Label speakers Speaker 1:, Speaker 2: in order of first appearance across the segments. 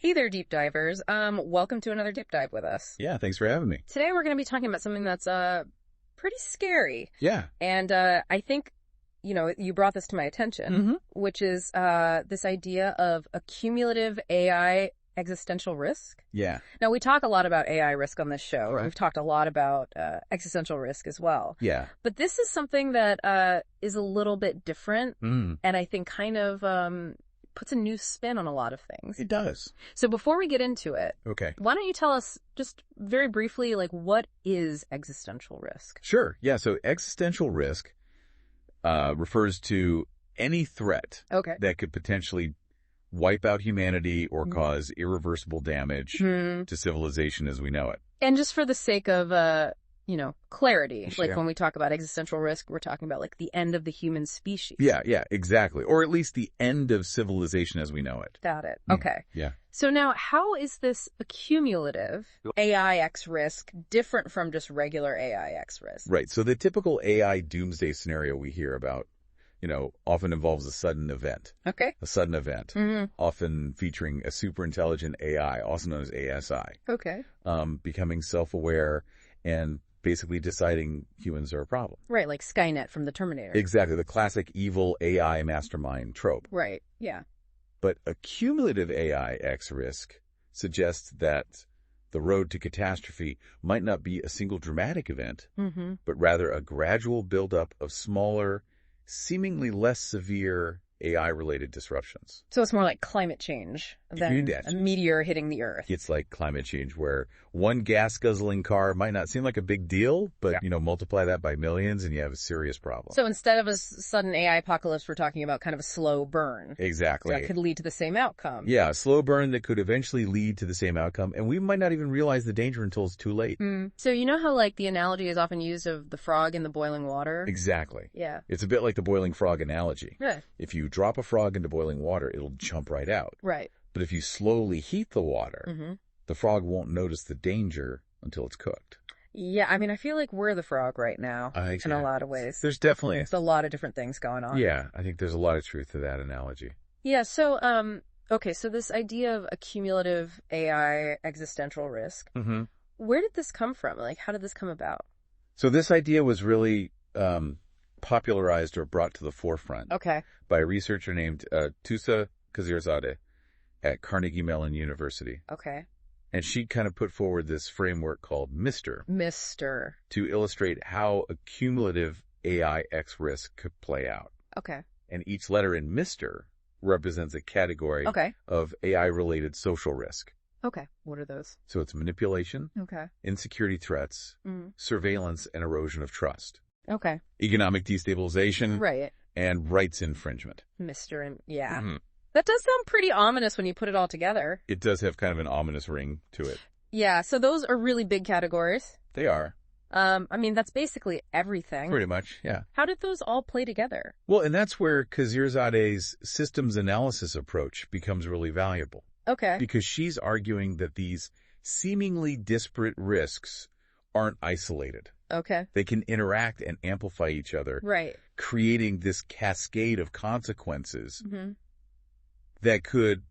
Speaker 1: Hey there, deep divers. Welcome to another deep dive with us.
Speaker 2: Yeah, thanks for having me.
Speaker 1: Today we're going to be talking about something that's pretty scary.
Speaker 2: Yeah.
Speaker 1: And I think, you brought this to my attention, which is this idea of accumulative AI existential risk.
Speaker 2: Yeah.
Speaker 1: Now, we talk a lot about AI risk on this show.
Speaker 2: Right.
Speaker 1: We've talked a lot about existential risk as well.
Speaker 2: Yeah.
Speaker 1: But this is something that is a little bit different,
Speaker 2: Mm.
Speaker 1: and I think kind of puts a new spin on a lot of things.
Speaker 2: It does.
Speaker 1: So before we get into it,
Speaker 2: Okay.
Speaker 1: why don't you tell us just very briefly, what is existential risk?
Speaker 2: Sure. Yeah. So existential risk refers to any threat
Speaker 1: Okay.
Speaker 2: that could potentially wipe out humanity or cause irreversible damage to civilization as we know it.
Speaker 1: And just for the sake of, clarity,
Speaker 2: Sure.
Speaker 1: when we talk about existential risk, we're talking about the end of the human species.
Speaker 2: Yeah, exactly. Or at least the end of civilization as we know it.
Speaker 1: Got it. Okay.
Speaker 2: Yeah.
Speaker 1: So now, how is this accumulative AIX risk different from just regular AIX risk?
Speaker 2: Right. So the typical AI doomsday scenario we hear about, often involves a sudden event.
Speaker 1: Okay.
Speaker 2: A sudden event, often featuring a superintelligent AI, also known as ASI,
Speaker 1: Okay.
Speaker 2: becoming self-aware and basically deciding humans are a problem.
Speaker 1: Right, like Skynet from the Terminator.
Speaker 2: Exactly, the classic evil AI mastermind trope.
Speaker 1: Right, yeah.
Speaker 2: But accumulative AIX risk suggests that the road to catastrophe might not be a single dramatic event, but rather a gradual buildup of smaller, seemingly less severe AI-related disruptions.
Speaker 1: So it's more like climate change than a meteor hitting the Earth.
Speaker 2: It's like climate change, where one gas-guzzling car might not seem like a big deal, but, multiply that by millions and you have a serious problem.
Speaker 1: So instead of a sudden AI apocalypse, we're talking about kind of a slow burn.
Speaker 2: Exactly.
Speaker 1: That could lead to the same outcome.
Speaker 2: Yeah, a slow burn that could eventually lead to the same outcome, and we might not even realize the danger until it's too late.
Speaker 1: So you know how, the analogy is often used of the frog in the boiling water?
Speaker 2: Exactly.
Speaker 1: Yeah.
Speaker 2: It's a bit like the boiling frog analogy.
Speaker 1: Yeah.
Speaker 2: If you drop a frog into boiling water, it'll jump right out.
Speaker 1: Right.
Speaker 2: But if you slowly heat the water, the frog won't notice the danger until it's cooked.
Speaker 1: Yeah, I feel like we're the frog right now in a lot of ways.
Speaker 2: There's definitely
Speaker 1: a lot of different things going on.
Speaker 2: Yeah, I think there's a lot of truth to that analogy.
Speaker 1: Yeah, so, okay, so this idea of accumulative AI existential risk, where did this come from? How did this come about?
Speaker 2: So this idea was really popularized or brought to the forefront by a researcher named Tusa Kazirzadeh at Carnegie Mellon University.
Speaker 1: Okay.
Speaker 2: And she kind of put forward this framework called MR to illustrate how accumulative AIX risk could play out.
Speaker 1: Okay.
Speaker 2: And each letter in MR represents a category of AI-related social risk.
Speaker 1: Okay. What are those?
Speaker 2: So it's manipulation, insecurity threats, surveillance, and erosion of trust.
Speaker 1: Okay.
Speaker 2: Economic destabilization.
Speaker 1: Right.
Speaker 2: And rights infringement.
Speaker 1: Yeah. That does sound pretty ominous when you put it all together.
Speaker 2: It does have kind of an ominous ring to it.
Speaker 1: Yeah, so those are really big categories.
Speaker 2: They are.
Speaker 1: That's basically everything.
Speaker 2: Pretty much, yeah.
Speaker 1: How did those all play together?
Speaker 2: Well, and that's where Kazirzadeh's systems analysis approach becomes really valuable.
Speaker 1: Okay.
Speaker 2: Because she's arguing that these seemingly disparate risks aren't isolated.
Speaker 1: Okay.
Speaker 2: They can interact and amplify each other.
Speaker 1: Right.
Speaker 2: Creating this cascade of consequences that could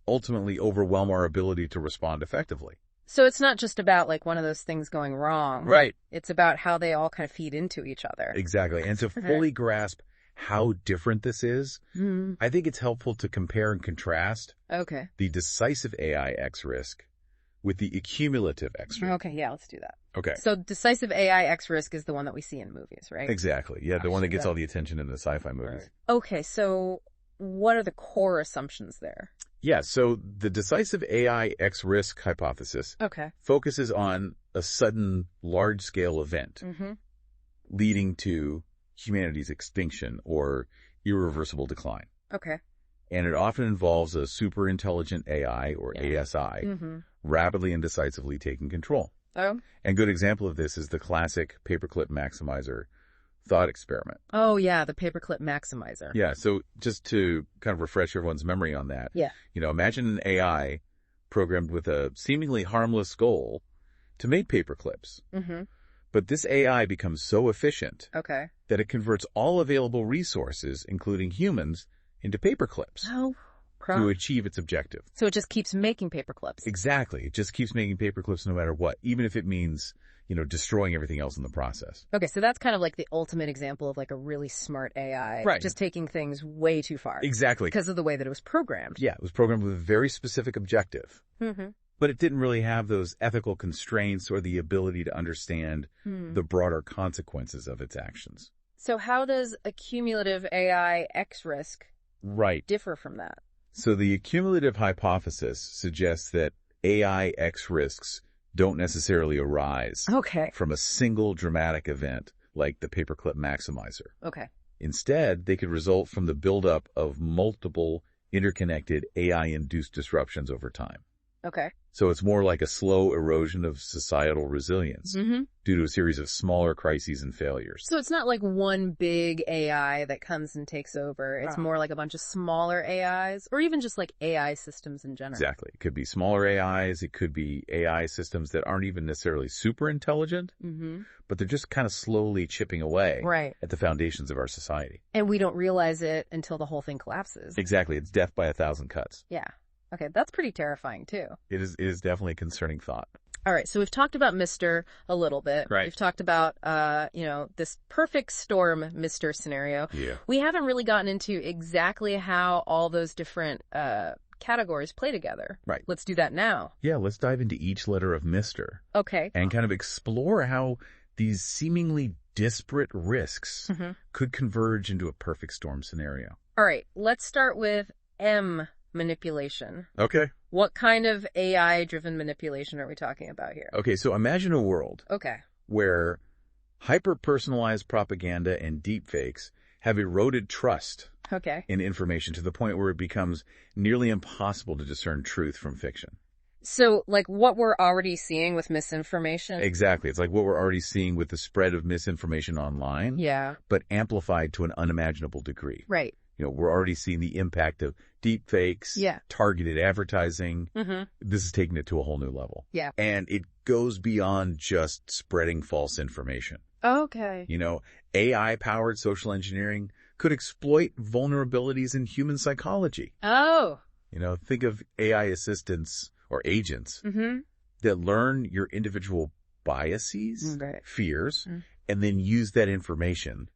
Speaker 2: ultimately overwhelm our ability to respond effectively.
Speaker 1: So it's not just about one of those things going wrong.
Speaker 2: Right.
Speaker 1: It's about how they all kind of feed into each other.
Speaker 2: Exactly. And to fully grasp how different this is, I think it's helpful to compare and contrast the decisive AIX risk with the accumulative X risk.
Speaker 1: Okay, yeah, let's do that.
Speaker 2: Okay.
Speaker 1: So decisive AIX risk is the one that we see in movies, right?
Speaker 2: Exactly. Yeah, the one that gets all the attention in the sci-fi movies.
Speaker 1: Right. Okay, so what are the core assumptions there?
Speaker 2: Yeah, so the decisive AIX risk hypothesis focuses on a sudden large-scale event leading to humanity's extinction or irreversible decline.
Speaker 1: Okay.
Speaker 2: And it often involves a superintelligent AI or ASI rapidly and decisively taking control.
Speaker 1: Oh.
Speaker 2: And a good example of this is the classic paperclip maximizer thought experiment.
Speaker 1: Oh, yeah, the paperclip maximizer.
Speaker 2: Yeah, so just to kind of refresh everyone's memory on that.
Speaker 1: Yeah.
Speaker 2: Imagine an AI programmed with a seemingly harmless goal to make paperclips. But this AI becomes so efficient that it converts all available resources, including humans, into paper clips.
Speaker 1: Oh,
Speaker 2: to achieve its objective.
Speaker 1: So it just keeps making paperclips.
Speaker 2: Exactly. It just keeps making paperclips no matter what, even if it means, destroying everything else in the process.
Speaker 1: Okay, so that's kind of like the ultimate example of like a really smart AI.
Speaker 2: Right.
Speaker 1: Just taking things way too far.
Speaker 2: Exactly.
Speaker 1: Because of the way that it was programmed.
Speaker 2: Yeah, it was programmed with a very specific objective.
Speaker 1: Mm-hmm.
Speaker 2: But it didn't really have those ethical constraints or the ability to understand the broader consequences of its actions.
Speaker 1: So how does accumulative AI X risk differ from that?
Speaker 2: So the accumulative hypothesis suggests that AI X risks don't necessarily arise from a single dramatic event like the paperclip maximizer.
Speaker 1: Okay.
Speaker 2: Instead, they could result from the buildup of multiple interconnected AI-induced disruptions over time.
Speaker 1: Okay.
Speaker 2: So it's more like a slow erosion of societal resilience due to a series of smaller crises and failures.
Speaker 1: So it's not like one big AI that comes and takes over. It's more like a bunch of smaller AIs, or even just like AI systems in general.
Speaker 2: Exactly. It could be smaller AIs. It could be AI systems that aren't even necessarily super intelligent, but they're just kind of slowly chipping away at the foundations of our society.
Speaker 1: And we don't realize it until the whole thing collapses.
Speaker 2: Exactly. It's death by 1,000 cuts.
Speaker 1: Yeah. Okay, that's pretty terrifying, too.
Speaker 2: It is definitely a concerning thought.
Speaker 1: All right, so we've talked about Mr. a little bit.
Speaker 2: Right.
Speaker 1: We've talked about, this perfect storm Mr. scenario.
Speaker 2: Yeah.
Speaker 1: We haven't really gotten into exactly how all those different categories play together.
Speaker 2: Right.
Speaker 1: Let's do that now.
Speaker 2: Yeah, let's dive into each letter of Mr.
Speaker 1: Okay.
Speaker 2: And kind of explore how these seemingly disparate risks could converge into a perfect storm scenario.
Speaker 1: All right, let's start with M. Manipulation.
Speaker 2: Okay.
Speaker 1: What kind of AI-driven manipulation are we talking about here?
Speaker 2: Okay, so imagine a world where hyper-personalized propaganda and deepfakes have eroded trust in information to the point where it becomes nearly impossible to discern truth from fiction.
Speaker 1: So, like what we're already seeing with misinformation?
Speaker 2: Exactly. It's like what we're already seeing with the spread of misinformation online, but amplified to an unimaginable degree.
Speaker 1: Right.
Speaker 2: We're already seeing the impact of deepfakes, targeted advertising. This is taking it to a whole new level.
Speaker 1: Yeah.
Speaker 2: And it goes beyond just spreading false information.
Speaker 1: Okay.
Speaker 2: AI-powered social engineering could exploit vulnerabilities in human psychology.
Speaker 1: Oh.
Speaker 2: Think of AI assistants or agents that learn your individual biases, fears, and then use that information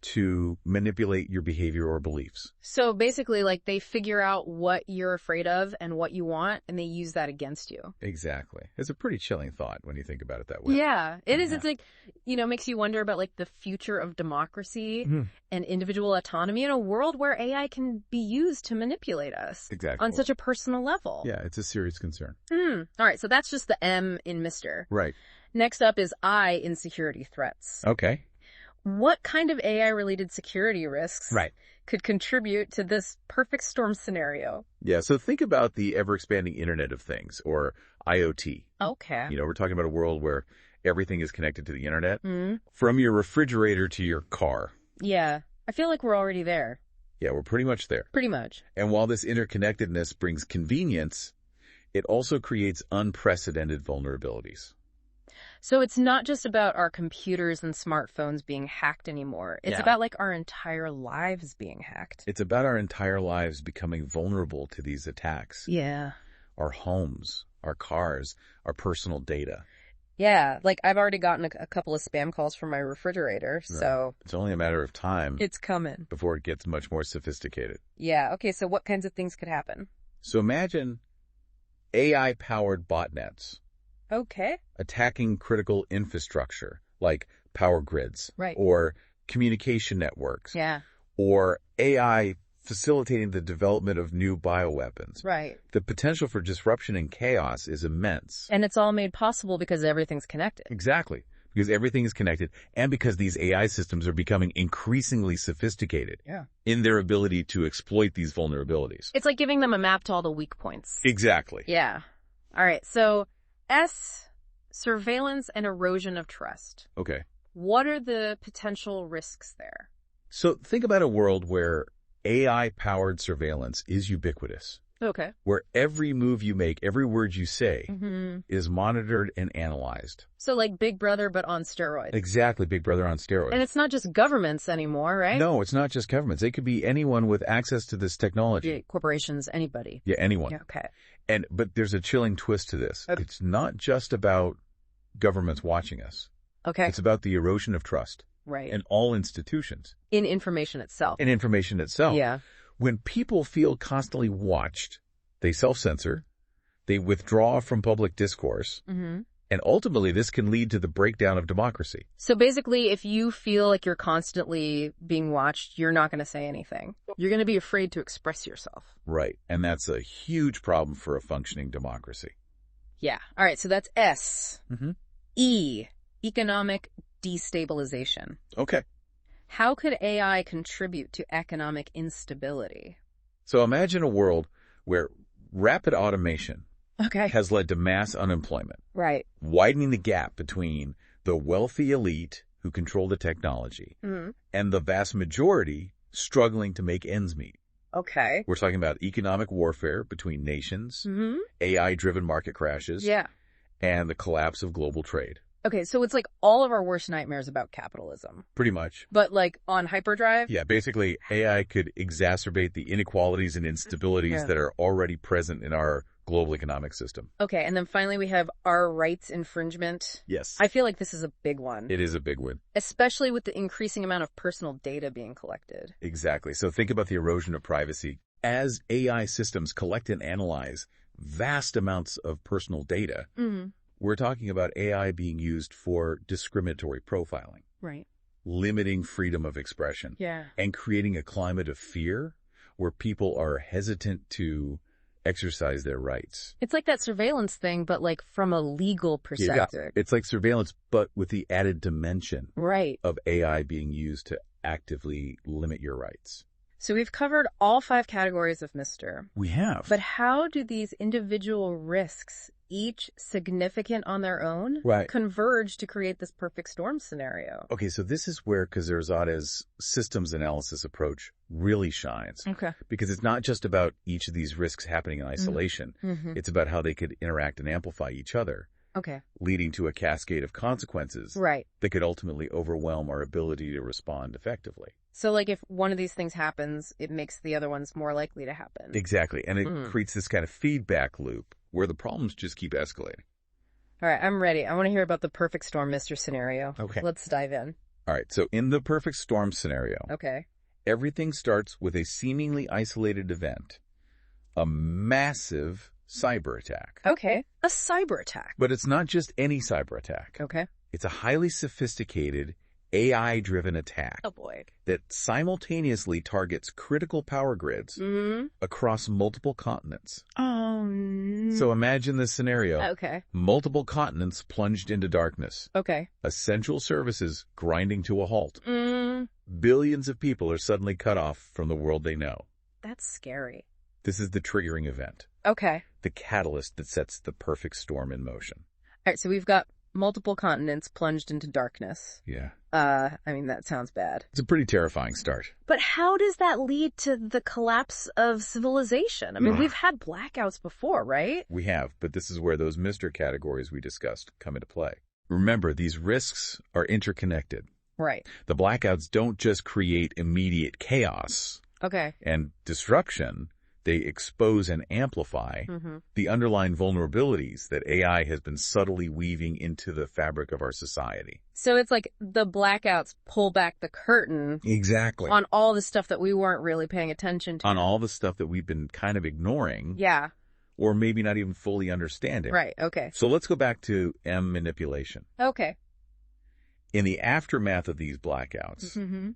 Speaker 2: to manipulate your behavior or beliefs.
Speaker 1: So basically, like, they figure out what you're afraid of and what you want, and they use that against you.
Speaker 2: Exactly. It's a pretty chilling thought when you think about it that way.
Speaker 1: Yeah, it is. It's like, makes you wonder about, like, the future of democracy and individual autonomy in a world where AI can be used to manipulate us.
Speaker 2: Exactly.
Speaker 1: On such a personal level.
Speaker 2: Yeah, it's a serious concern.
Speaker 1: All right, so that's just the M in Mr.
Speaker 2: Right.
Speaker 1: Next up is I in security threats.
Speaker 2: Okay.
Speaker 1: What kind of AI-related security risks could contribute to this perfect storm scenario?
Speaker 2: Yeah, so think about the ever-expanding Internet of Things, or IoT.
Speaker 1: Okay.
Speaker 2: We're talking about a world where everything is connected to the Internet, from your refrigerator to your car.
Speaker 1: Yeah, I feel like we're already there.
Speaker 2: Yeah, we're pretty much there.
Speaker 1: Pretty much.
Speaker 2: And while this interconnectedness brings convenience, it also creates unprecedented vulnerabilities.
Speaker 1: So it's not just about our computers and smartphones being hacked anymore. It's about like our entire lives being hacked.
Speaker 2: It's about our entire lives becoming vulnerable to these attacks.
Speaker 1: Yeah.
Speaker 2: Our homes, our cars, our personal data.
Speaker 1: Yeah, like I've already gotten a couple of spam calls from my refrigerator, so...
Speaker 2: It's only a matter of time.
Speaker 1: It's coming.
Speaker 2: Before it gets much more sophisticated.
Speaker 1: Yeah, okay, so what kinds of things could happen?
Speaker 2: So imagine AI-powered botnets.
Speaker 1: Okay.
Speaker 2: Attacking critical infrastructure, like power grids.
Speaker 1: Right.
Speaker 2: Or communication networks.
Speaker 1: Yeah.
Speaker 2: Or AI facilitating the development of new bioweapons.
Speaker 1: Right.
Speaker 2: The potential for disruption and chaos is immense.
Speaker 1: And it's all made possible because everything's connected.
Speaker 2: Exactly. Because everything is connected and because these AI systems are becoming increasingly sophisticated in their ability to exploit these vulnerabilities.
Speaker 1: It's like giving them a map to all the weak points.
Speaker 2: Exactly.
Speaker 1: Yeah. All right, so... S, surveillance and erosion of trust.
Speaker 2: Okay.
Speaker 1: What are the potential risks there?
Speaker 2: So think about a world where AI-powered surveillance is ubiquitous.
Speaker 1: Okay.
Speaker 2: where every move you make, every word you say is monitored and analyzed.
Speaker 1: So like Big Brother, but on steroids.
Speaker 2: Exactly, Big Brother on steroids.
Speaker 1: And it's not just governments anymore, right?
Speaker 2: No, it's not just governments. It could be anyone with access to this technology.
Speaker 1: Yeah, corporations, anybody.
Speaker 2: Yeah, anyone.
Speaker 1: Yeah, okay.
Speaker 2: But there's a chilling twist to this.
Speaker 1: Okay.
Speaker 2: It's not just about governments watching us.
Speaker 1: Okay.
Speaker 2: It's about the erosion of trust.
Speaker 1: Right.
Speaker 2: In all institutions.
Speaker 1: In information itself.
Speaker 2: In information itself.
Speaker 1: Yeah.
Speaker 2: When people feel constantly watched, they self-censor, they withdraw from public discourse, and ultimately this can lead to the breakdown of democracy.
Speaker 1: So basically, if you feel like you're constantly being watched, you're not going to say anything. You're going to be afraid to express yourself.
Speaker 2: Right. And that's a huge problem for a functioning democracy.
Speaker 1: Yeah. All right. So that's S.
Speaker 2: Mm-hmm.
Speaker 1: E. Economic destabilization.
Speaker 2: Okay.
Speaker 1: How could AI contribute to economic instability?
Speaker 2: So imagine a world where rapid automation has led to mass unemployment.
Speaker 1: Right.
Speaker 2: Widening the gap between the wealthy elite who control the technology and the vast majority struggling to make ends meet.
Speaker 1: Okay.
Speaker 2: We're talking about economic warfare between nations, AI-driven market crashes, and the collapse of global trade.
Speaker 1: Okay, so it's like all of our worst nightmares about capitalism.
Speaker 2: Pretty much.
Speaker 1: But like on hyperdrive?
Speaker 2: Yeah, basically AI could exacerbate the inequalities and instabilities that are already present in our global economic system.
Speaker 1: Okay, and then finally we have our rights infringement.
Speaker 2: Yes.
Speaker 1: I feel like this is a big one.
Speaker 2: It is a big one.
Speaker 1: Especially with the increasing amount of personal data being collected.
Speaker 2: Exactly. So think about the erosion of privacy. As AI systems collect and analyze vast amounts of personal data, we're talking about AI being used for discriminatory profiling.
Speaker 1: Right.
Speaker 2: Limiting freedom of expression.
Speaker 1: Yeah.
Speaker 2: And creating a climate of fear where people are hesitant to exercise their rights.
Speaker 1: It's like that surveillance thing, but like from a legal perspective.
Speaker 2: Yeah. It's like surveillance, but with the added dimension of AI being used to actively limit your rights.
Speaker 1: So we've covered all 5 categories of Mr.
Speaker 2: We have.
Speaker 1: But how do these individual risks, each significant on their own, converge to create this perfect storm scenario?
Speaker 2: Okay, so this is where Kazirzade's systems analysis approach really shines.
Speaker 1: Okay.
Speaker 2: Because it's not just about each of these risks happening in isolation. It's about how they could interact and amplify each other.
Speaker 1: Okay.
Speaker 2: Leading to a cascade of consequences that could ultimately overwhelm our ability to respond effectively.
Speaker 1: So like if one of these things happens, it makes the other ones more likely to happen.
Speaker 2: Exactly. And it creates this kind of feedback loop where the problems just keep escalating.
Speaker 1: All right, I'm ready. I want to hear about the perfect storm Mr. scenario.
Speaker 2: Okay.
Speaker 1: Let's dive in.
Speaker 2: All right. So in the perfect storm scenario, everything starts with a seemingly isolated event, a massive cyber attack.
Speaker 1: Okay. A cyber attack.
Speaker 2: But it's not just any cyber attack.
Speaker 1: Okay.
Speaker 2: It's a highly sophisticated AI-driven attack.
Speaker 1: Oh boy.
Speaker 2: That simultaneously targets critical power grids across multiple continents.
Speaker 1: Oh, no.
Speaker 2: So imagine this scenario.
Speaker 1: Okay.
Speaker 2: Multiple continents plunged into darkness.
Speaker 1: Okay.
Speaker 2: Essential services grinding to a halt. Billions of people are suddenly cut off from the world they know.
Speaker 1: That's scary.
Speaker 2: This is the triggering event.
Speaker 1: Okay.
Speaker 2: The catalyst that sets the perfect storm in motion.
Speaker 1: All right, so we've got multiple continents plunged into darkness.
Speaker 2: Yeah.
Speaker 1: I mean, that sounds bad.
Speaker 2: It's a pretty terrifying start.
Speaker 1: But how does that lead to the collapse of civilization? I mean, we've had blackouts before, right?
Speaker 2: We have, but this is where those Mr. categories we discussed come into play. Remember, these risks are interconnected.
Speaker 1: Right.
Speaker 2: The blackouts don't just create immediate chaos and destruction. They expose and amplify the underlying vulnerabilities that AI has been subtly weaving into the fabric of our society.
Speaker 1: So it's like the blackouts pull back the curtain.
Speaker 2: Exactly.
Speaker 1: On all the stuff that we weren't really paying attention to.
Speaker 2: On all the stuff that we've been kind of ignoring.
Speaker 1: Yeah.
Speaker 2: Or maybe not even fully understanding.
Speaker 1: Right, okay.
Speaker 2: So let's go back to M, manipulation.
Speaker 1: Okay.
Speaker 2: In the aftermath of these blackouts,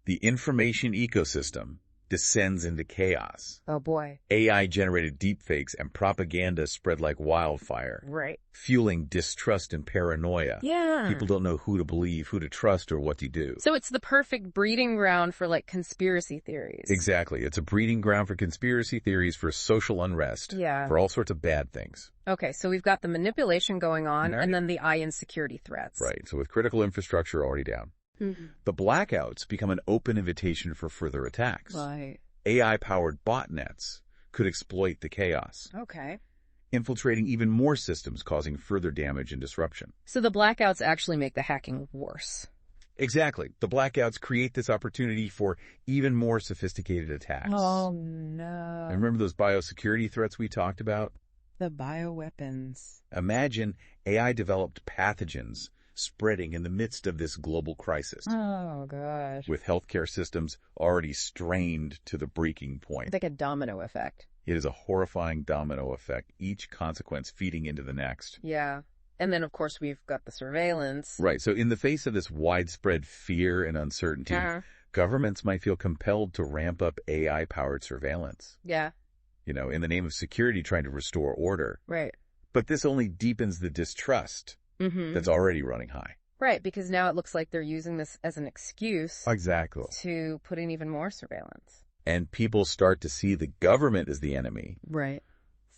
Speaker 2: the information ecosystem descends into chaos.
Speaker 1: Oh boy.
Speaker 2: AI-generated deepfakes and propaganda spread like wildfire.
Speaker 1: Right.
Speaker 2: Fueling distrust and paranoia.
Speaker 1: Yeah.
Speaker 2: People don't know who to believe, who to trust, or what to do.
Speaker 1: So it's the perfect breeding ground for like conspiracy theories.
Speaker 2: Exactly. It's a breeding ground for conspiracy theories, for social unrest.
Speaker 1: Yeah.
Speaker 2: For all sorts of bad things.
Speaker 1: Okay, so we've got the manipulation going on and then the AI insecurity threats.
Speaker 2: Right. So with critical infrastructure already down. The blackouts become an open invitation for further attacks.
Speaker 1: Right.
Speaker 2: AI-powered botnets could exploit the chaos,
Speaker 1: Okay.
Speaker 2: infiltrating even more systems, causing further damage and disruption.
Speaker 1: So the blackouts actually make the hacking worse.
Speaker 2: Exactly. The blackouts create this opportunity for even more sophisticated attacks.
Speaker 1: Oh, no.
Speaker 2: And remember those biosecurity threats we talked about?
Speaker 1: The bioweapons.
Speaker 2: Imagine AI-developed pathogens spreading in the midst of this global crisis,
Speaker 1: Oh, gosh.
Speaker 2: with healthcare systems already strained to the breaking point.
Speaker 1: It's like a domino effect.
Speaker 2: It is a horrifying domino effect, each consequence feeding into the next.
Speaker 1: Yeah. And then, of course, we've got the surveillance.
Speaker 2: Right. So in the face of this widespread fear and uncertainty, governments might feel compelled to ramp up AI-powered surveillance.
Speaker 1: Yeah.
Speaker 2: You know, in the name of security, trying to restore order.
Speaker 1: Right.
Speaker 2: But this only deepens the distrust that's already running high.
Speaker 1: Right, because now it looks like they're using this as an excuse
Speaker 2: Exactly.
Speaker 1: to put in even more surveillance.
Speaker 2: And people start to see the government as the enemy,
Speaker 1: Right.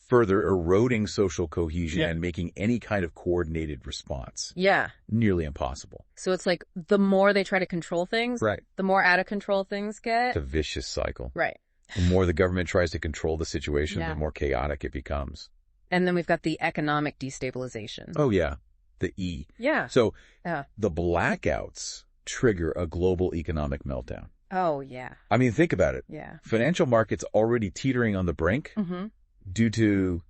Speaker 2: further eroding social cohesion and making any kind of coordinated response
Speaker 1: Yeah.
Speaker 2: nearly impossible.
Speaker 1: So it's like the more they try to control things, the more out of control things get.
Speaker 2: It's a vicious cycle.
Speaker 1: Right.
Speaker 2: The more the government tries to control the situation,
Speaker 1: Yeah.
Speaker 2: the more chaotic it becomes.
Speaker 1: And then we've got the economic destabilization.
Speaker 2: Oh, yeah. The E.
Speaker 1: Yeah.
Speaker 2: So
Speaker 1: Yeah.
Speaker 2: the blackouts trigger a global economic meltdown.
Speaker 1: Oh, yeah.
Speaker 2: I mean, think about it.
Speaker 1: Yeah.
Speaker 2: Financial markets already teetering on the brink due to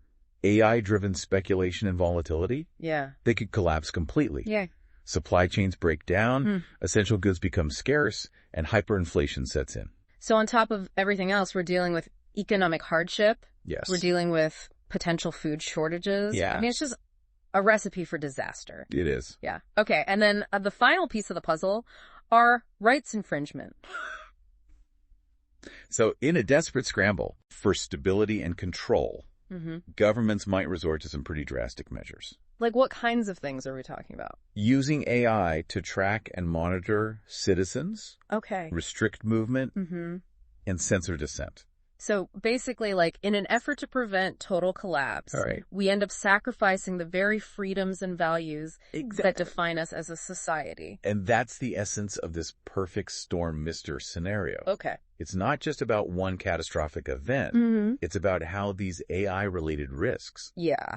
Speaker 2: AI-driven speculation and volatility.
Speaker 1: Yeah.
Speaker 2: They could collapse completely.
Speaker 1: Yeah.
Speaker 2: Supply chains break down, essential goods become scarce, and hyperinflation sets in.
Speaker 1: So on top of everything else, we're dealing with economic hardship.
Speaker 2: Yes.
Speaker 1: We're dealing with potential food shortages.
Speaker 2: Yeah.
Speaker 1: I mean, it's just a recipe for disaster.
Speaker 2: It is.
Speaker 1: Yeah. Okay. And then the final piece of the puzzle are rights infringement.
Speaker 2: So in a desperate scramble for stability and control, governments might resort to some pretty drastic measures.
Speaker 1: Like what kinds of things are we talking about?
Speaker 2: Using AI to track and monitor citizens,
Speaker 1: Okay.
Speaker 2: restrict movement, and censor dissent.
Speaker 1: So basically, like in an effort to prevent total collapse, we end up sacrificing the very freedoms and values that define us as a society.
Speaker 2: And that's the essence of this perfect storm Mr. scenario.
Speaker 1: Okay.
Speaker 2: It's not just about one catastrophic event. It's about how these AI-related risks,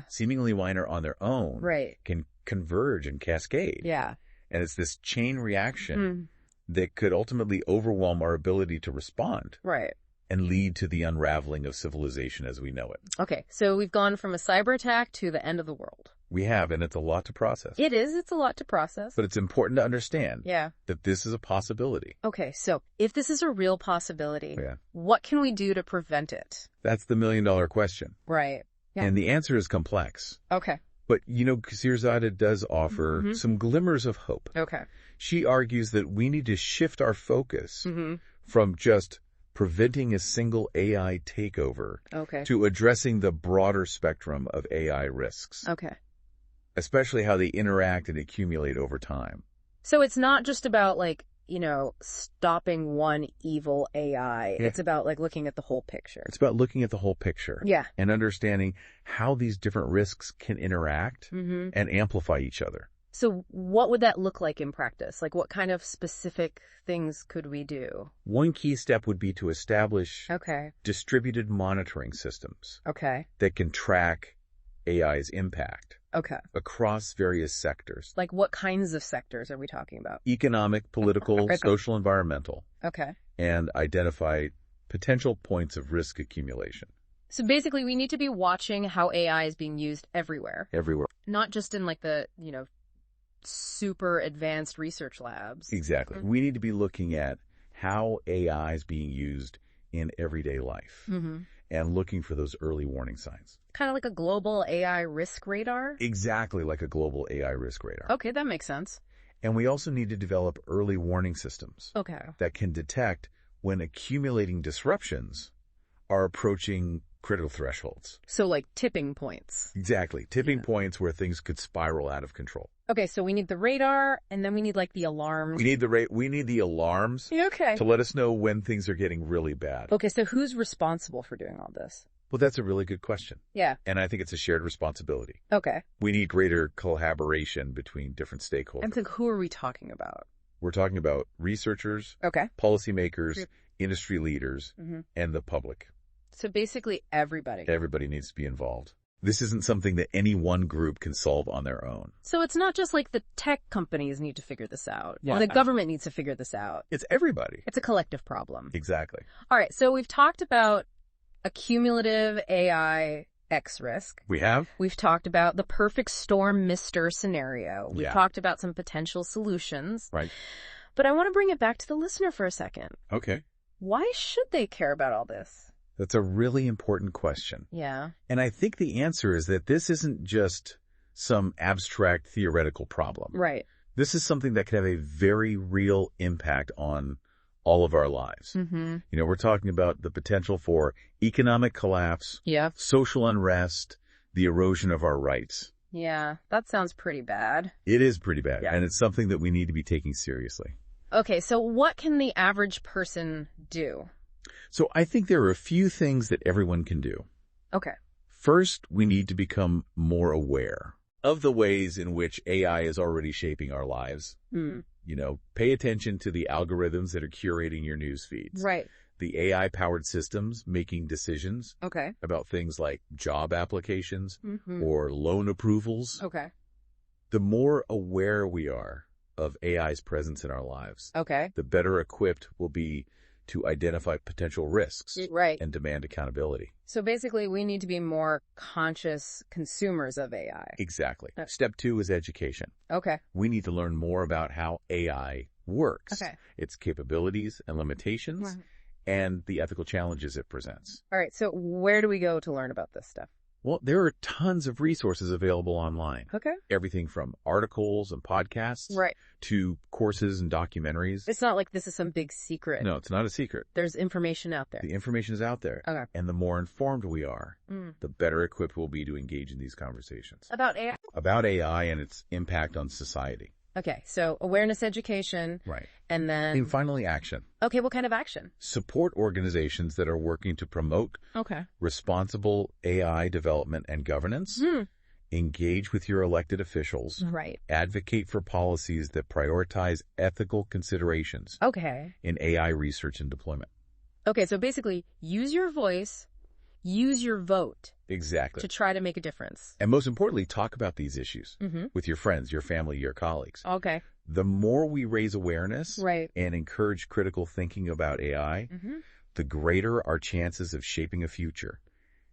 Speaker 2: seemingly minor on their own, can converge and cascade.
Speaker 1: Yeah.
Speaker 2: And it's this chain reaction that could ultimately overwhelm our ability to respond.
Speaker 1: Right.
Speaker 2: And lead to the unraveling of civilization as we know it.
Speaker 1: Okay, so we've gone from a cyber attack to the end of the world.
Speaker 2: We have, and it's a lot to process.
Speaker 1: It is. It's a lot to process.
Speaker 2: But it's important to understand
Speaker 1: that
Speaker 2: this is a possibility.
Speaker 1: Okay, so if this is a real possibility, what can we do to prevent it?
Speaker 2: That's the million-dollar question.
Speaker 1: Right. Yeah.
Speaker 2: And the answer is complex.
Speaker 1: Okay.
Speaker 2: But, you know, Kasirzadeh does offer some glimmers of hope.
Speaker 1: Okay.
Speaker 2: She argues that we need to shift our focus from just preventing a single AI takeover to addressing the broader spectrum of AI risks.
Speaker 1: Okay.
Speaker 2: Especially how they interact and accumulate over time.
Speaker 1: So it's not just about like, you know, stopping one evil AI. It's about like looking at the whole picture.
Speaker 2: It's about looking at the whole picture.
Speaker 1: Yeah.
Speaker 2: And understanding how these different risks can interact and amplify each other.
Speaker 1: So what would that look like in practice? Like what kind of specific things could we do?
Speaker 2: One key step would be to establish distributed monitoring systems that can track AI's impact across various sectors.
Speaker 1: Like what kinds of sectors are we talking about?
Speaker 2: Economic, political, social, environmental. And identify potential points of risk accumulation.
Speaker 1: So basically we need to be watching how AI is being used everywhere.
Speaker 2: Everywhere.
Speaker 1: Not just in like the, you know, super advanced research labs.
Speaker 2: Exactly. We need to be looking at how AI is being used in everyday life and looking for those early warning signs.
Speaker 1: Kind of like a global AI risk radar?
Speaker 2: Exactly like a global AI risk radar.
Speaker 1: Okay, that makes sense.
Speaker 2: And we also need to develop early warning systems that can detect when accumulating disruptions are approaching critical thresholds.
Speaker 1: So like tipping points.
Speaker 2: Exactly. Tipping points where things could spiral out of control.
Speaker 1: Okay, so we need the radar, and then we need like the alarms.
Speaker 2: We need the alarms to let us know when things are getting really bad.
Speaker 1: Okay, so who's responsible for doing all this?
Speaker 2: Well, that's a really good question.
Speaker 1: Yeah.
Speaker 2: And I think it's a shared responsibility.
Speaker 1: Okay.
Speaker 2: We need greater collaboration between different stakeholders.
Speaker 1: And so who are we talking about?
Speaker 2: We're talking about researchers, policymakers, industry leaders, and the public.
Speaker 1: So basically everybody.
Speaker 2: Everybody needs to be involved. This isn't something that any one group can solve on their own.
Speaker 1: So it's not just like the tech companies need to figure this out.
Speaker 2: Yeah.
Speaker 1: Or the government needs to figure this out.
Speaker 2: It's everybody.
Speaker 1: It's a collective problem.
Speaker 2: Exactly.
Speaker 1: All right, so we've talked about accumulative AI X risk.
Speaker 2: We have?
Speaker 1: We've talked about the perfect storm Mr. scenario. We've talked about some potential solutions.
Speaker 2: Right.
Speaker 1: But I want to bring it back to the listener for a second.
Speaker 2: Okay.
Speaker 1: Why should they care about all this?
Speaker 2: That's a really important question.
Speaker 1: Yeah.
Speaker 2: And I think the answer is that this isn't just some abstract theoretical problem.
Speaker 1: Right.
Speaker 2: This is something that could have a very real impact on all of our lives.
Speaker 1: Mm-hmm.
Speaker 2: You know, we're talking about the potential for economic collapse, social unrest, the erosion of our rights.
Speaker 1: Yeah, that sounds pretty bad.
Speaker 2: It is pretty bad, and it's something that we need to be taking seriously.
Speaker 1: Okay, so what can the average person do?
Speaker 2: So I think there are a few things that everyone can do.
Speaker 1: Okay.
Speaker 2: First, we need to become more aware of the ways in which AI is already shaping our lives.
Speaker 1: Mm.
Speaker 2: You know, pay attention to the algorithms that are curating your news feeds.
Speaker 1: Right.
Speaker 2: The AI-powered systems making decisions about things like job applications or loan approvals.
Speaker 1: Okay.
Speaker 2: The more aware we are of AI's presence in our lives, the better equipped we'll be to identify potential risks and demand accountability.
Speaker 1: So basically, we need to be more conscious consumers of AI.
Speaker 2: Exactly. Step 2 is education.
Speaker 1: Okay.
Speaker 2: We need to learn more about how AI works, its capabilities and limitations, and the ethical challenges it presents.
Speaker 1: All right. So where do we go to learn about this stuff?
Speaker 2: Well, there are tons of resources available online.
Speaker 1: Okay.
Speaker 2: Everything from articles and podcasts to courses and documentaries.
Speaker 1: It's not like this is some big secret.
Speaker 2: No, it's not a secret.
Speaker 1: There's information out there.
Speaker 2: The information is out there.
Speaker 1: Okay.
Speaker 2: And the more informed we are, the better equipped we'll be to engage in these conversations.
Speaker 1: About AI?
Speaker 2: About AI and its impact on society.
Speaker 1: Okay, so awareness education.
Speaker 2: Right.
Speaker 1: And then...
Speaker 2: And finally, action.
Speaker 1: Okay, what kind of action?
Speaker 2: Support organizations that are working to promote responsible AI development and governance. Engage with your elected officials.
Speaker 1: Right.
Speaker 2: Advocate for policies that prioritize ethical considerations in AI research and deployment.
Speaker 1: Okay, so basically, use your voice, use your vote.
Speaker 2: Exactly.
Speaker 1: To try to make a difference.
Speaker 2: And most importantly, talk about these issues with your friends, your family, your colleagues.
Speaker 1: Okay.
Speaker 2: The more we raise awareness and encourage critical thinking about AI, the greater our chances of shaping a future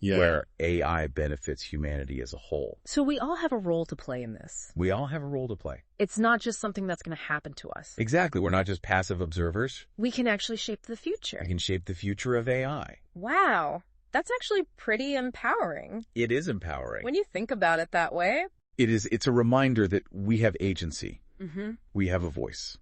Speaker 2: where AI benefits humanity as a whole.
Speaker 1: So we all have a role to play in this.
Speaker 2: We all have a role to play.
Speaker 1: It's not just something that's going to happen to us.
Speaker 2: Exactly. We're not just passive observers.
Speaker 1: We can actually shape the future.
Speaker 2: We can shape the future of AI.
Speaker 1: Wow. That's actually pretty empowering.
Speaker 2: It is empowering.
Speaker 1: When you think about it that way.
Speaker 2: It is. It's a reminder that we have agency. We have a voice.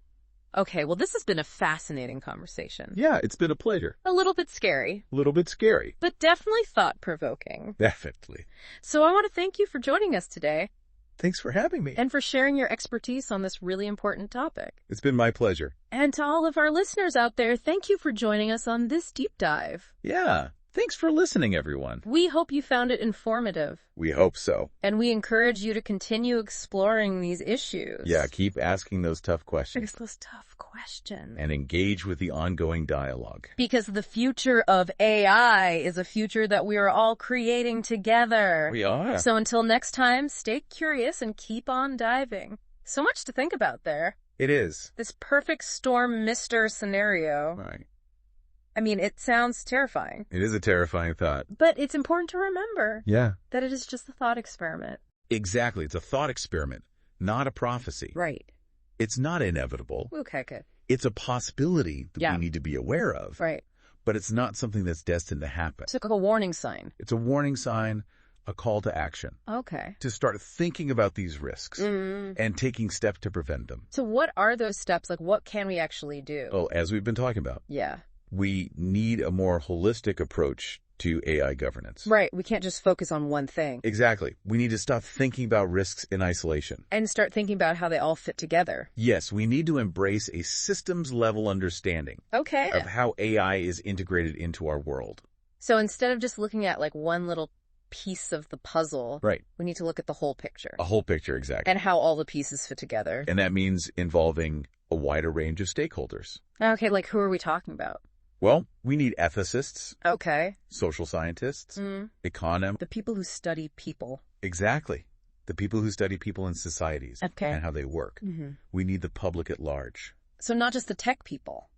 Speaker 1: Okay, well, this has been a fascinating conversation.
Speaker 2: Yeah, it's been a pleasure.
Speaker 1: A little bit scary.
Speaker 2: A little bit scary.
Speaker 1: But definitely thought-provoking.
Speaker 2: Definitely.
Speaker 1: So I want to thank you for joining us today.
Speaker 2: Thanks for having me.
Speaker 1: And for sharing your expertise on this really important topic.
Speaker 2: It's been my pleasure.
Speaker 1: And to all of our listeners out there, thank you for joining us on this deep dive.
Speaker 2: Yeah. Thanks for listening, everyone.
Speaker 1: We hope you found it informative.
Speaker 2: We hope so.
Speaker 1: And we encourage you to continue exploring these issues.
Speaker 2: Yeah, keep asking those tough questions.
Speaker 1: Those tough questions.
Speaker 2: And engage with the ongoing dialogue.
Speaker 1: Because the future of AI is a future that we are all creating together.
Speaker 2: We are.
Speaker 1: So until next time, stay curious and keep on diving. So much to think about there.
Speaker 2: It is.
Speaker 1: This perfect storm Mr. scenario.
Speaker 2: Right.
Speaker 1: I mean, it sounds terrifying.
Speaker 2: It is a terrifying thought.
Speaker 1: But it's important to remember that it is just a thought experiment.
Speaker 2: Exactly. It's a thought experiment, not a prophecy.
Speaker 1: Right.
Speaker 2: It's not inevitable.
Speaker 1: Okay, good.
Speaker 2: It's a possibility that we need to be aware of.
Speaker 1: Right.
Speaker 2: But it's not something that's destined to happen.
Speaker 1: It's like a warning sign.
Speaker 2: It's a warning sign, a call to action.
Speaker 1: Okay.
Speaker 2: To start thinking about these risks and taking steps to prevent them.
Speaker 1: So what are those steps? Like, what can we actually do?
Speaker 2: Well, as we've been talking about.
Speaker 1: Yeah.
Speaker 2: We need a more holistic approach to AI governance.
Speaker 1: Right. We can't just focus on one thing.
Speaker 2: Exactly. We need to stop thinking about risks in isolation.
Speaker 1: And start thinking about how they all fit together.
Speaker 2: Yes, we need to embrace a systems-level understanding of how AI is integrated into our world.
Speaker 1: So instead of just looking at like one little piece of the puzzle, we need to look at the whole picture.
Speaker 2: A whole picture, exactly.
Speaker 1: And how all the pieces fit together.
Speaker 2: And that means involving a wider range of stakeholders.
Speaker 1: Okay, like who are we talking about?
Speaker 2: Well, we need ethicists.
Speaker 1: Okay.
Speaker 2: Social scientists. Economists.
Speaker 1: The people who study people.
Speaker 2: Exactly. The people who study people in societies and how they work. We need the public at large.
Speaker 1: So not just the tech people.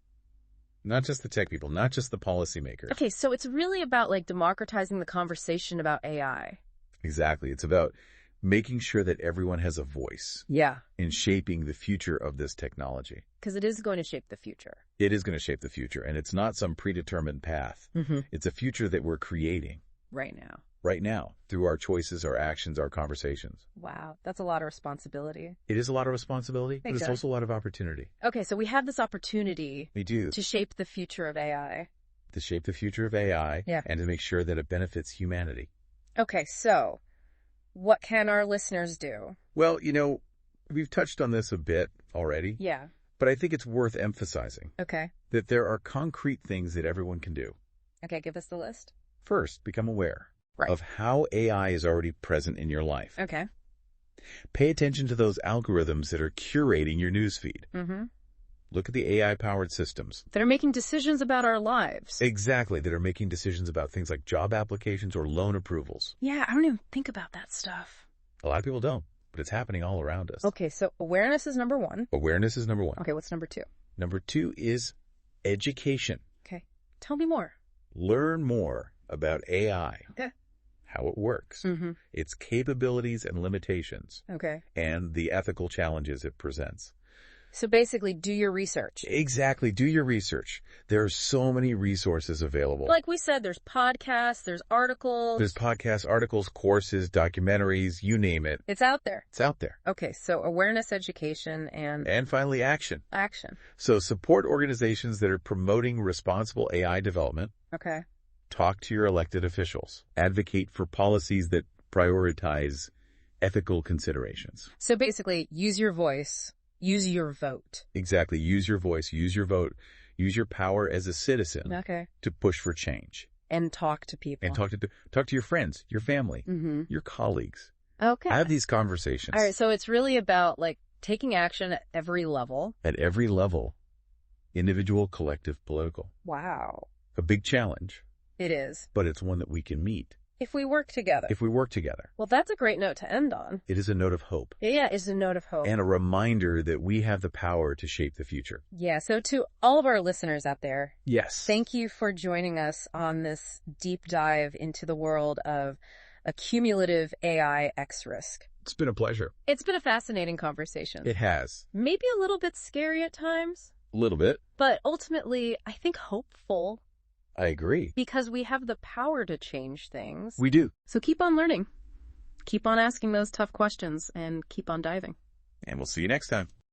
Speaker 2: Not just the tech people, not just the policymakers.
Speaker 1: Okay, so it's really about like democratizing the conversation about AI.
Speaker 2: Exactly. It's about making sure that everyone has a voice.
Speaker 1: Yeah.
Speaker 2: In shaping the future of this technology.
Speaker 1: Because it is going to shape the future.
Speaker 2: It is going to shape the future, and it's not some predetermined path. It's a future that we're creating.
Speaker 1: Right now.
Speaker 2: Right now, through our choices, our actions, our conversations.
Speaker 1: Wow, that's a lot of responsibility.
Speaker 2: It is a lot of responsibility, but it's also a lot of opportunity.
Speaker 1: Okay, so we have this opportunity.
Speaker 2: We do.
Speaker 1: To shape the future of AI.
Speaker 2: To shape the future of AI,
Speaker 1: yeah.
Speaker 2: And to make sure that it benefits humanity.
Speaker 1: Okay, so what can our listeners do?
Speaker 2: Well, you know, we've touched on this a bit already.
Speaker 1: Yeah.
Speaker 2: But I think it's worth emphasizing.
Speaker 1: Okay.
Speaker 2: That there are concrete things that everyone can do.
Speaker 1: Okay, give us the list.
Speaker 2: First, become aware. Right. Of how AI is already present in your life.
Speaker 1: Okay.
Speaker 2: Pay attention to those algorithms that are curating your newsfeed. Look at the AI-powered systems.
Speaker 1: That are making decisions about our lives.
Speaker 2: Exactly. That are making decisions about things like job applications or loan approvals.
Speaker 1: Yeah, I don't even think about that stuff.
Speaker 2: A lot of people don't, but it's happening all around us.
Speaker 1: Okay, so awareness is number one.
Speaker 2: Awareness is number one.
Speaker 1: Okay, what's number two?
Speaker 2: Number two is education.
Speaker 1: Okay. Tell me more.
Speaker 2: Learn more about AI.
Speaker 1: Okay.
Speaker 2: How it works, its capabilities and limitations, and the ethical challenges it presents.
Speaker 1: So basically, do your research.
Speaker 2: Exactly, do your research. There are so many resources available.
Speaker 1: Like we said, there's podcasts, there's articles.
Speaker 2: There's podcasts, articles, courses, documentaries, you name it.
Speaker 1: It's out there.
Speaker 2: It's out there.
Speaker 1: Okay, so awareness, education, and...
Speaker 2: And finally, action.
Speaker 1: Action.
Speaker 2: So support organizations that are promoting responsible AI development.
Speaker 1: Okay.
Speaker 2: Talk to your elected officials. Advocate for policies that prioritize ethical considerations.
Speaker 1: So basically, use your voice, use your vote.
Speaker 2: Exactly. Use your voice, use your vote, use your power as a citizen to push for change.
Speaker 1: And talk to people.
Speaker 2: And talk to your friends, your family, your colleagues.
Speaker 1: Okay.
Speaker 2: Have these conversations.
Speaker 1: All right, so it's really about like taking action at every level.
Speaker 2: At every level. Individual, collective, political.
Speaker 1: Wow.
Speaker 2: A big challenge.
Speaker 1: It is.
Speaker 2: But it's one that we can meet.
Speaker 1: If we work together.
Speaker 2: If we work together.
Speaker 1: Well, that's a great note to end on.
Speaker 2: It is a note of hope.
Speaker 1: Yeah, it's a note of hope.
Speaker 2: And a reminder that we have the power to shape the future.
Speaker 1: Yeah, so to all of our listeners out there.
Speaker 2: Yes.
Speaker 1: Thank you for joining us on this deep dive into the world of accumulative AI X risk.
Speaker 2: It's been a pleasure.
Speaker 1: It's been a fascinating conversation.
Speaker 2: It has.
Speaker 1: Maybe a little bit scary at times.
Speaker 2: A little bit.
Speaker 1: But ultimately, I think hopeful.
Speaker 2: I agree.
Speaker 1: Because we have the power to change things.
Speaker 2: We do.
Speaker 1: So keep on learning. Keep on asking those tough questions and keep on diving.
Speaker 2: And we'll see you next time.